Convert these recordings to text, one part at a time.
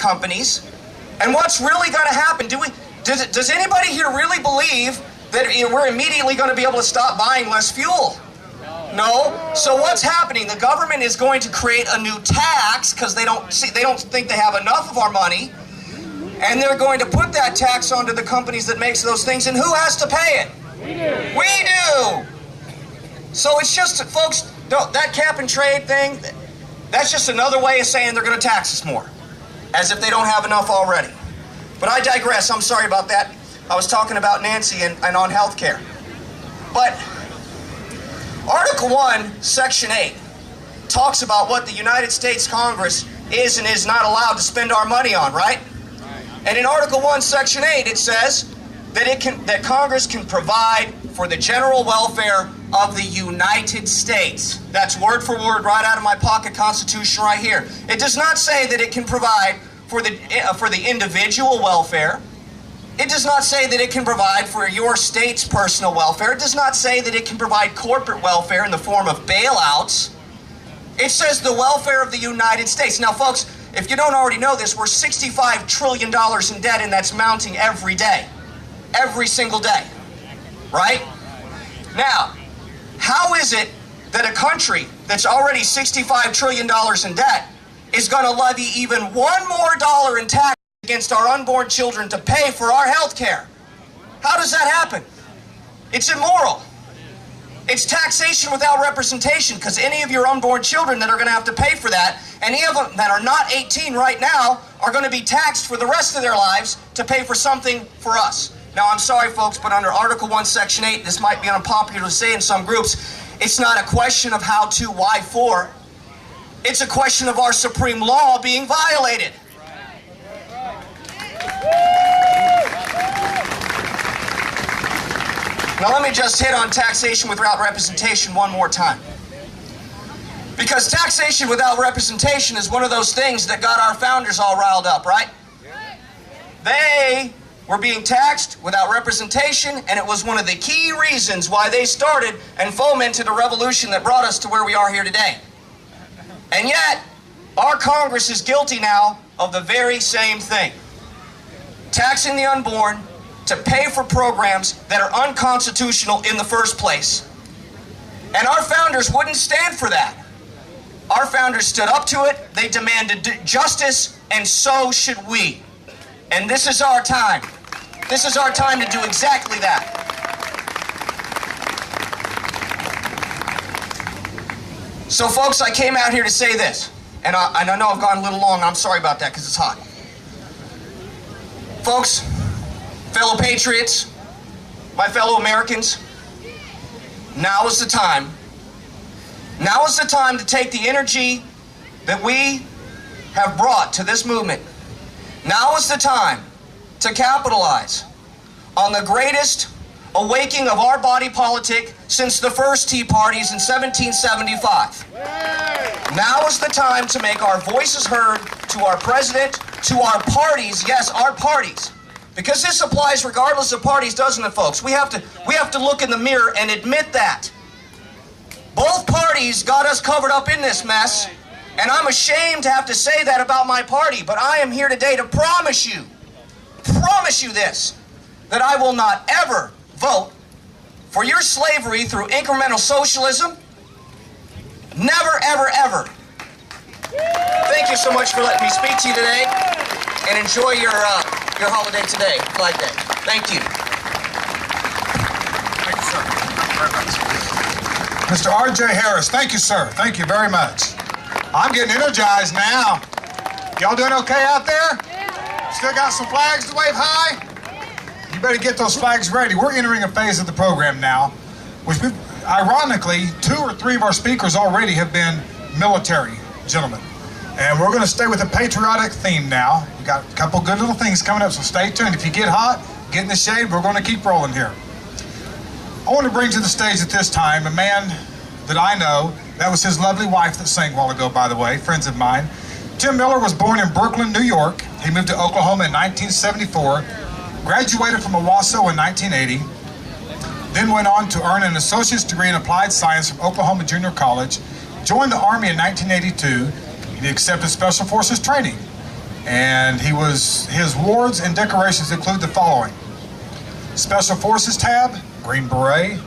companies. And what's really going to happen? Does anybody here really believe that we're immediately going to be able to stop buying less fuel? No. So what's happening? The government is going to create a new tax because they don't think they have enough of our money, and they're going to put that tax onto the companies that makes those things. And who has to pay it? We do. So it's just, folks, that cap and trade thing, that's just another way of saying they're going to tax us more, as if they don't have enough already. But I digress. I'm sorry about that. I was talking about Nancy and on health care. But Article 1, Section 8 talks about what the United States Congress is and is not allowed to spend our money on, right? And in Article 1, Section 8, it says that Congress can provide for the general welfare of the United States. That's word for word right out of my pocket Constitution right here. It does not say that it can provide for the individual welfare. It does not say that it can provide for your state's personal welfare. It does not say that it can provide corporate welfare in the form of bailouts. It says the welfare of the United States. Now, folks, if you don't already know this, we're $65 trillion in debt, and that's mounting every day. Every single day. Right? Now, how is it that a country that's already $65 trillion in debt is going to levy even one more dollar in tax against our unborn children to pay for our health care? How does that happen? It's immoral. It's taxation without representation, because any of your unborn children that are going to have to pay for that, any of them that are not 18 right now, are going to be taxed for the rest of their lives to pay for something for us. Now, I'm sorry, folks, but under Article 1, Section 8, this might be unpopular to say in some groups, it's not a question of how to, why for. It's a question of our supreme law being violated. Now let me just hit on taxation without representation one more time. Because taxation without representation is one of those things that got our founders all riled up, right? They were being taxed without representation, and it was one of the key reasons why they started and fomented a revolution that brought us to where we are here today. And yet, our Congress is guilty now of the very same thing. Taxing the unborn to pay for programs that are unconstitutional in the first place. And our founders wouldn't stand for that. Our founders stood up to it, they demanded justice, and so should we. And this is our time. This is our time to do exactly that. So folks, I came out here to say this, and I know I've gone a little long, I'm sorry about that because it's hot. Folks, fellow patriots, my fellow Americans, now is the time. Now is the time to take the energy that we have brought to this movement. Now is the time to capitalize on the greatest awakening of our body politic since the first Tea Parties in 1775. Now is the time to make our voices heard to our president, to our parties, yes, our parties. Because this applies regardless of parties, doesn't it, folks? We have to look in the mirror and admit that. Both parties got us covered up in this mess, and I'm ashamed to have to say that about my party, but I am here today to promise you this, that I will not ever vote for your slavery through incremental socialism. Never, ever, ever. Thank you so much for letting me speak to you today, and enjoy your holiday today, Flag Day. Thank you. Thank you, sir. Thank you very much. Mr. R.J. Harris, thank you, sir. Thank you very much. I'm getting energized now. Y'all doing okay out there? Still got some flags to wave high? You better get those flags ready. We're entering a phase of the program now, which ironically, 2 or 3 of our speakers already have been military gentlemen. And we're going to stay with a patriotic theme now. We've got a couple good little things coming up, so stay tuned. If you get hot, get in the shade. We're going to keep rolling here. I want to bring to the stage at this time a man that I know. That was his lovely wife that sang a while ago, by the way, friends of mine. Tim Miller was born in Brooklyn, New York. He moved to Oklahoma in 1974, graduated from Owasso in 1980, then went on to earn an associate's degree in applied science from Oklahoma Junior College, joined the Army in 1982, and he accepted Special Forces training. And his awards and decorations include the following: Special Forces Tab, Green Beret,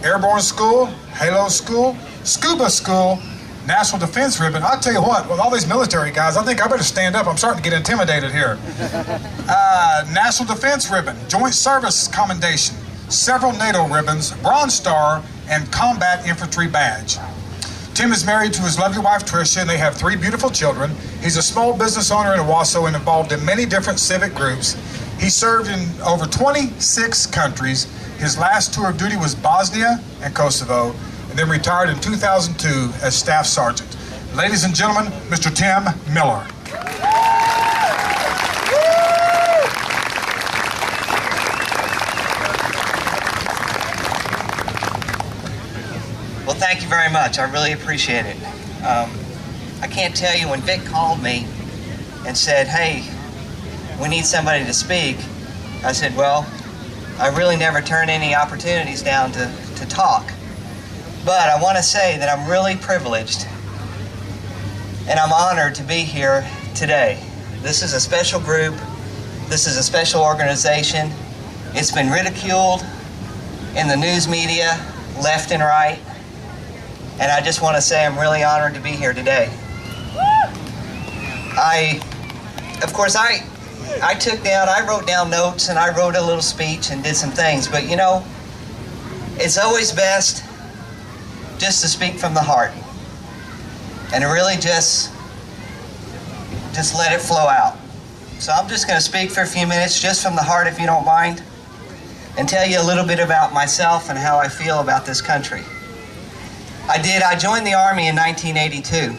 Airborne School, Halo School, Scuba School, National Defense Ribbon. I'll tell you what, with all these military guys, I think I better stand up. I'm starting to get intimidated here. National Defense Ribbon, Joint Service Commendation, several NATO ribbons, Bronze Star, and Combat Infantry Badge. Tim is married to his lovely wife, Tricia, and they have 3 beautiful children. He's a small business owner in Owasso and involved in many different civic groups. He served in over 26 countries. His last tour of duty was Bosnia and Kosovo, and then retired in 2002 as Staff Sergeant. Ladies and gentlemen, Mr. Tim Miller. Well, thank you very much. I really appreciate it. I can't tell you, when Vic called me and said, hey, we need somebody to speak, I said, well, I really never turn any opportunities down to talk. But I want to say that I'm really privileged and I'm honored to be here today. This is a special group. This is a special organization. It's been ridiculed in the news media, left and right. And I just want to say I'm really honored to be here today. Of course, I wrote down notes and I wrote a little speech and did some things, but you know, it's always best just to speak from the heart and to really just let it flow out. So I'm just going to speak for a few minutes just from the heart, if you don't mind, and tell you a little bit about myself and how I feel about this country. I joined the Army in 1982.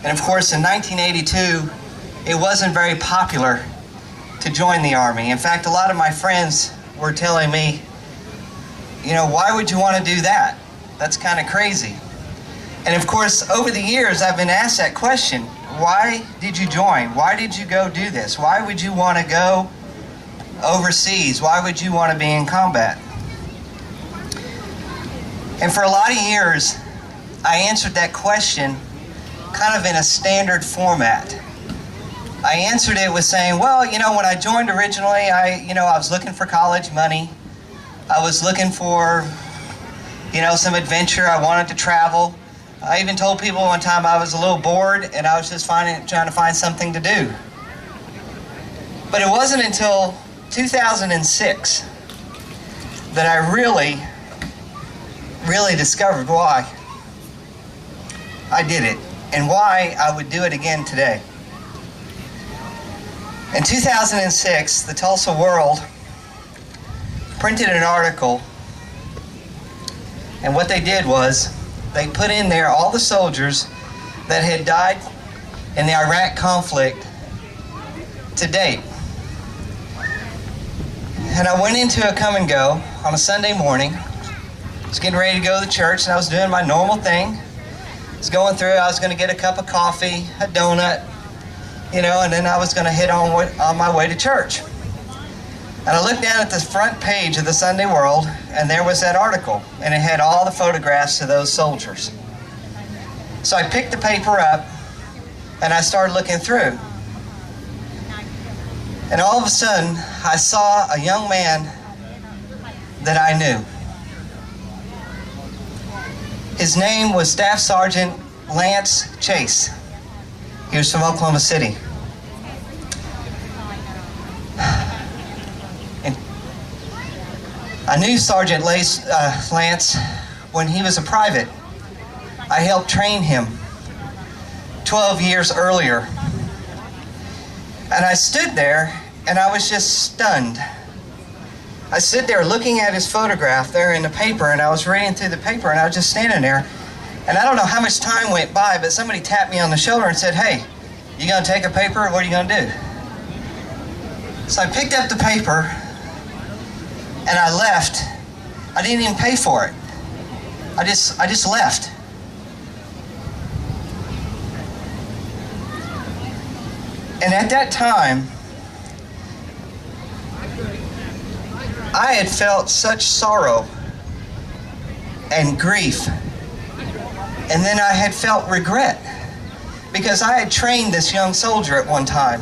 And of course, in 1982, it wasn't very popular to join the Army. In fact, a lot of my friends were telling me, you know, why would you want to do that? That's kind of crazy. And of course, over the years, I've been asked that question. Why did you join? Why did you go do this? Why would you want to go overseas? Why would you want to be in combat? And for a lot of years, I answered that question kind of in a standard format. I answered it with saying, well, you know, when I joined originally, I was looking for college money. I was looking for, you know, some adventure. I wanted to travel. I even told people one time I was a little bored and I was just trying to find something to do. But it wasn't until 2006 that I really discovered why I did it and why I would do it again today. In 2006, the Tulsa World printed an article, and what they did was they put in there all the soldiers that had died in the Iraq conflict to date. And I went into a come and go on a Sunday morning. I was getting ready to go to the church, and I was doing my normal thing. I was going through, I was going to get a cup of coffee, a donut, you know, and then I was going to head on my way to church. And I looked down at the front page of the Sunday World, and there was that article, and it had all the photographs of those soldiers. So I picked the paper up, and I started looking through. And all of a sudden, I saw a young man that I knew. His name was Staff Sergeant Lance Chase. He was from Oklahoma City. And I knew Sergeant Lance when he was a private. I helped train him 12 years earlier. And I stood there and I was just stunned. I stood there looking at his photograph there in the paper, and I was reading through the paper, and I was just standing there. And I don't know how much time went by, but somebody tapped me on the shoulder and said, hey, you gonna take a paper, or what are you gonna do? So I picked up the paper, and I left. I didn't even pay for it. I just left. And at that time, I had felt such sorrow and grief, and then I had felt regret, because I had trained this young soldier at one time.